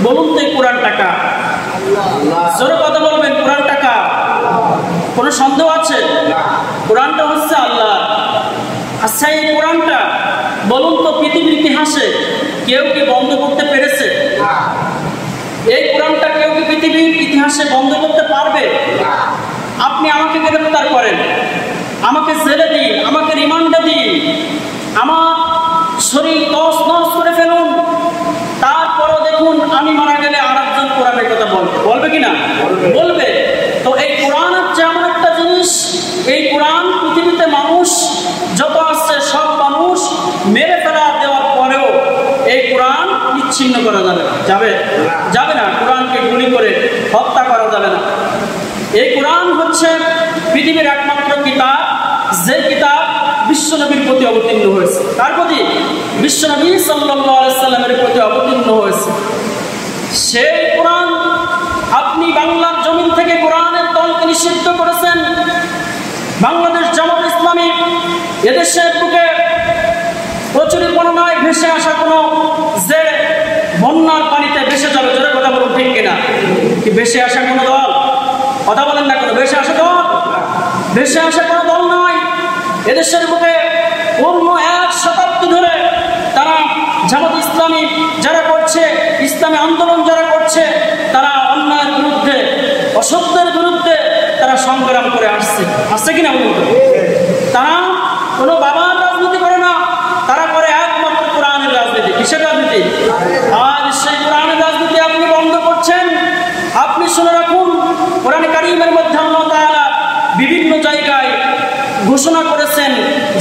বলুন তো এই কোরআনটা কার? জোরে কথা বলবেন, কোরআনটা কার? কোনো সন্দেহ আছে? কোরআনটা হচ্ছে আল্লাহ। আচ্ছা, এই কোরআনটা বলুন তো পৃথিবীর ইতিহাসে কেউ কি বন্ধ করতে পেরেছে? এই কোরআনটা কেউ কি পৃথিবীর ইতিহাসে বন্ধ করতে পারবে? আপনি আমাকে গ্রেফতার করেন, আমাকে জেলে দিন, আমাকে রিমান্ডে দিন, আমার শরীর তস নস করে ফেলুন, তারপরও দেখুন আমি মারা গেলে আর একজন কোরআনের কথা বলবে কিনা? বলবে। তো এই কোরআন হচ্ছে এমন একটা জিনিস, এই কোরআন পৃথিবীতে মানুষ যত আসছে সব মানুষ মেরে ফেলা দেওয়ার পরেও এই কোরআন বিচ্ছিন্ন করা যাবে না। যাবে না। কোরআনকে গুলি করে হত্যা করা যাবে না। এই কোরআন হচ্ছে পৃথিবীর একমাত্র কিতাব, যে কিতাব বিশ্বনবীর প্রতি অবতীর্ণ হয়েছে। কার প্রতি? বিশ্বনবী সাল্লাল্লাহু আলাইহি সাল্লামের প্রতি অবতীর্ণ হয়েছে। সেই কোরআন আপনি বাংলার জমিন থেকে কোরআনের দলকে নিষিদ্ধ করেছেন। বাংলাদেশ জামাত ইসলামী এদেশের বুকে প্রচুরপনায় ভেসে আসা কোনো যে বন্যার পানিতে ভেসে যাবে, জোরে কথা বলুন, ঠিক কিনা? কি ভেসে আসা কোনো দল? কথা বলেন না কেন? ভেসে আসা দল? ভেসে আসা কোনো দল নয়। এদেশের বুকে পূর্ণ 1 শতাব্দী ধরে তারা জামাত ইসলামী যারা করছে, ইসলামী আন্দোলন যারা করছে, তারা অন্যায়ের বিরুদ্ধে, অসত্যের বিরুদ্ধে তারা সংগ্রাম করে আসছে কিনা বলুন? তারা কোনো বাবার রাজনীতি করে না, তারা করে একমাত্র কোরআনের রাজনীতি। কিসের রাজনীতি? আর সেই কোরআনের রাজনীতি আপনি বন্ধ করছেন। আপনি শুনে রাখুন, কোরআন কারীমের মধ্যে আল্লাহ তাআলা বিভিন্ন জায়গায় ঘোষণা করেছেন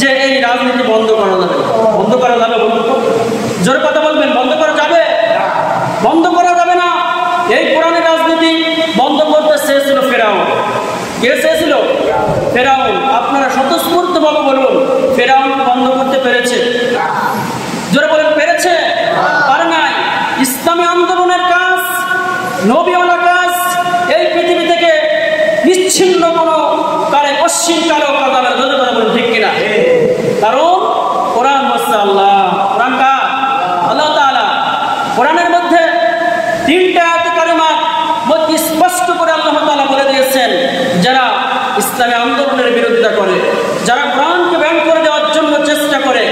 যে এই রাজনীতি বন্ধ করা যাবে। বন্ধ করা যাবে? জোরে কথা বলবেন, বন্ধ করা যাবে? বন্ধ করা যাবে না। এই কোরআনের রাজনীতি বন্ধ করতে চেয়েছিল ফেরাউন। কে চেয়েছিল? ফেরাউন। আপনারা স্বতঃস্ফূর্তভাবে বলুন, ফেরাউন বন্ধ করতে পেরেছে? জোরে বলেন, পেরেছে? পারে নাই। ইসলামী আন্দোলনের কাজ, নবীওয়ালা কাজ এই পৃথিবী থেকে নিচ্ছিন্ন কোনো কারে অশ্লীল কারো কথা না। জোরে কথা বলেন, ঠিক কিনা? কারণ কোরআন হচ্ছে আল্লাহ। কোরআন কার? আল্লাহ তাআলা। কোরআনের মধ্যে 3টা আয়াতে কারিমার মধ্যে স্পষ্ট করে আল্লাহ তাআলা বলে দিয়েছেন, যারা ইসলামী আন্দোলনের বিরোধিতা করে, যারা কোরআনকে ব্যান করে দেওয়ার জন্য চেষ্টা করে,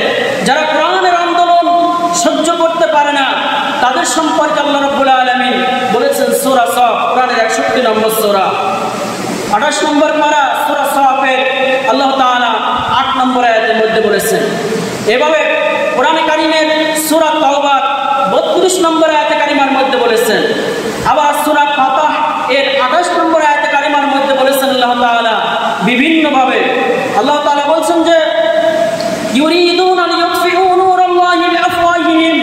যারা কোরআনের আন্দোলন সহ্য করতে পারে না, তাদের সম্পর্কে আল্লাহ রাব্বুল আলামিন বলেছেন সূরা সফ, কোরআনের 61 নম্বর সূরা, 28 নম্বর পারা সূরা সফের আল্লাহ তাআলা 8 নম্বর আয়াতের মধ্যে বলেছেন। এভাবে কোরআন কারীমের সূরা তাওবার 32 নম্বর আয়াতে কারিমার মধ্যে বলেছেন। আবার সূরা ফাতহ এর 28 নম্বর আয়াতে কারিমার মধ্যে বলেছেন আল্লাহ তাআলা বিভিন্নভাবে। আল্লাহ তাআলা বলছেন যে ইউরিদুনা লিইউতফিউ নূরাল্লাহি বিআফওয়াহিহিম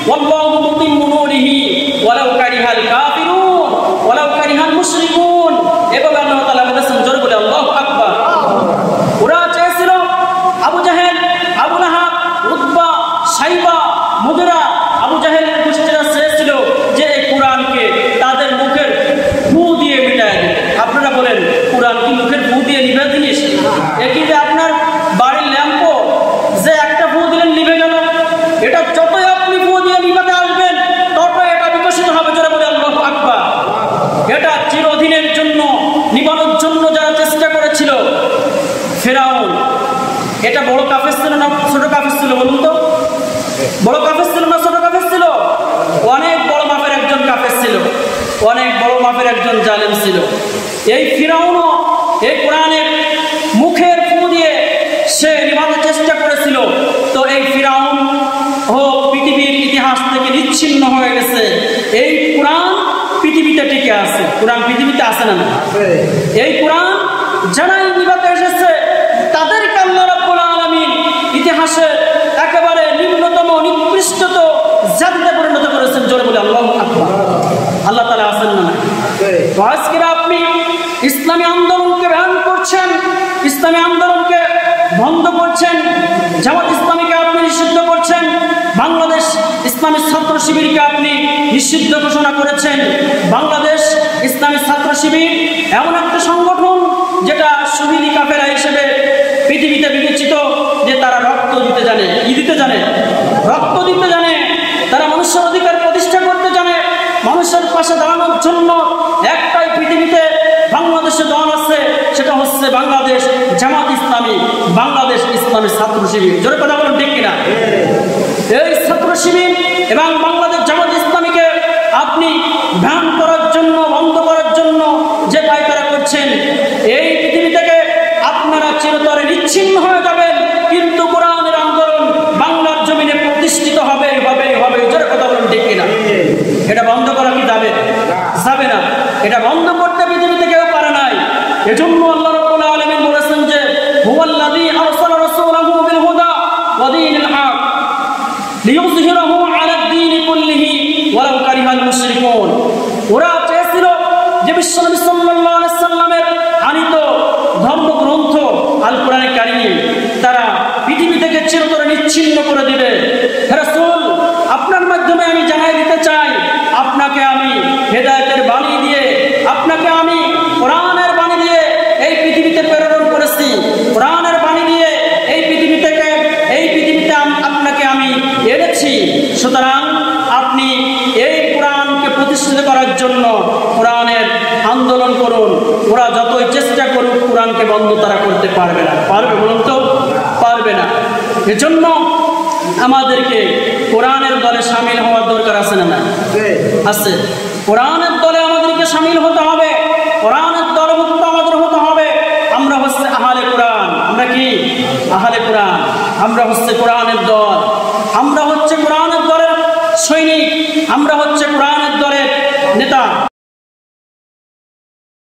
ওয়াল্লাহু মুতিম্মু নূরিহি ওয়ালাউ কারিহাল কাফিরুন ওয়ালাউ কারিহাল মুশরিকুন। এভাবে আল্লাহ তাআলা বলেছেন, জোরে বলে আল্লাহু আকবার। ওরা চেয়েছিল, আবু জাহেল, আবু লাহাব, উতবা, সাইবা, মুগিরা, আবু জাহেলের গোষ্ঠীরা চেয়েছিল যে এই কোরআনকে তাদের মুখের ফু দিয়ে মিটায় দিতে। আপনারা বলেন, কোরআন কি মুখের ফু দিয়ে নিভে জিনিস? একই যে আপনার বাড়ির ল্যাম্পো যে একটা ফু দিলেন নিভে গেল, এটা যতই আপনি ফু দিয়ে নিভাতে আসবেন ততই এটা বিকশিত হবে। জোরে বলে আল্লাহু আকবার। এটা চিরদিনের জন্য নিবানোর জন্য যারা চেষ্টা করেছিল, ফেরাউন, এটা বড় কাফের ছিল না ছোট কাফের ছিল বলুন তো? বড় কাফের ছিল না ছোট কাফের ছিল? অনেক বড় মাপের একজন কাফের ছিল, অনেক বড় মাপের একজন জালেম ছিল। এই ফিরাউনও এই কোরআনের মুখের ফু দিয়ে সে নিভানোর চেষ্টা করেছিল। তো এই ফিরাউন পৃথিবীর ইতিহাস থেকে নিচ্ছিন্ন হয়ে গেছে। এই কোরআন পৃথিবীতে টিকে আছে। কোরআন পৃথিবীতে আছে না? এই কোরআন যারাই নিভাতে এসেছে তাদেরকে আল্লাহ রাব্বুল আলামিন ইতিহাসে একেবারে নিম্নতম নিকৃষ্টতম জাতিতে পরিণত করেছেন। জোরে বলে আল্লাহু আকবার। আল্লাহ তাআলা আছেন না? তো আজকে আপনি ইসলামী আন্দোলনকে ব্যান করছেন, ইসলামী আন্দোলনকে বন্ধ করছেন, জামাত ইসলামীকে আপনি নিষিদ্ধ করছেন, বাংলাদেশ ইসলামী ছাত্র শিবিরকে আপনি নিষিদ্ধ ঘোষণা করেছেন। বাংলাদেশ ইসলামী ছাত্র শিবির এমন একটা সংগঠন যেটা শহীদি কাফেলা হিসেবে পৃথিবীতে বিবেচিত, যে তারা রক্ত দিতে জানে। কি দিতে জানে? রক্ত দিতে জানে। তারা মানুষের অধিকার প্রতিষ্ঠা করতে জানে, পাশে দাঁড়ানোর জন্য একটাই পৃথিবীতে বাংলাদেশে দল আছে, সেটা হচ্ছে বাংলাদেশ জামাত ইসলামী, বাংলাদেশ ইসলামী ছাত্র শিবির। জোরে কথা বলুন ঠিক কিনা? এই ছাত্র শিবির এবং বাংলাদেশ জামাত ইসলামীকে আপনি ভ্যান করার জন্য, বন্ধ করার জন্য যে পায়তারা করছেন, এই পৃথিবী থেকে আপনারা চিরতরে নিচ্ছিন্ন হয়ে যাবেন, কিন্তু কোরআনের আন্দোলন বাংলার জমিনে প্রতিষ্ঠিত হবে। জোরে কথা বলুন ঠিক কিনা? এটা বন্ধ করা কি যাবে? যাবে না। এটা বন্ধ করতে পৃথিবীতে কেউ পারে নাই। এজন্য আল্লাহ রাব্বুল আলামিন বলেছেন যে হুয়াল্লাযী আরসালা রাসূলাহু বিল হুদা ওয়া দীনিল হক লিইয়ুযহিরাহু আলাদ দীনি কুল্লিহি ওয়ালাউ কারিহাল মুশরিকুন। ওরা চেয়েছিল যে বিশ্বনবী সাল্লাল্লাহু আলাইহি সাল্লামের আনিত ধর্মগ্রন্থ আল কোরআনে কারীম তারা পৃথিবী থেকে চিরতরে নিচ্ছিন্ন করে দিবে। হে রাসূল, আপনার মাধ্যমে আমি জানাই দিতে চাই, আপনাকে আমি হেদায়েতের বাণী দিয়ে, আপনাকে আমি কোরআনের বাণী দিয়ে এই পৃথিবীতে প্রেরণ করেছি। কোরআনের বাণী দিয়ে এই পৃথিবীতে আপনাকে আমি এনেছি। সুতরাং আপনি এই কোরআনকে প্রতিষ্ঠিত করার জন্য কোরআনের আন্দোলন করুন। ওরা যতই চেষ্টা করুক কোরআনকে বন্ধ তারা করতে পারবে না। পারবে বলুন তো? পারবে না। এজন্য আমাদেরকে কোরআনের দলে সামিল হওয়ার দরকার আছে না? না আছে। কোরআনের দলে আমাদেরকে সামিল হতে হবে, কোরআনের দলভুক্ত আমাদের হতে হবে। আমরা হচ্ছে আহলে কোরআন। আমরা কি আহলে কোরআন? আমরা হচ্ছে কোরআনের দল, আমরা হচ্ছে কোরআনের দলের সৈনিক, আমরা হচ্ছে কোরআনের দলের নেতা।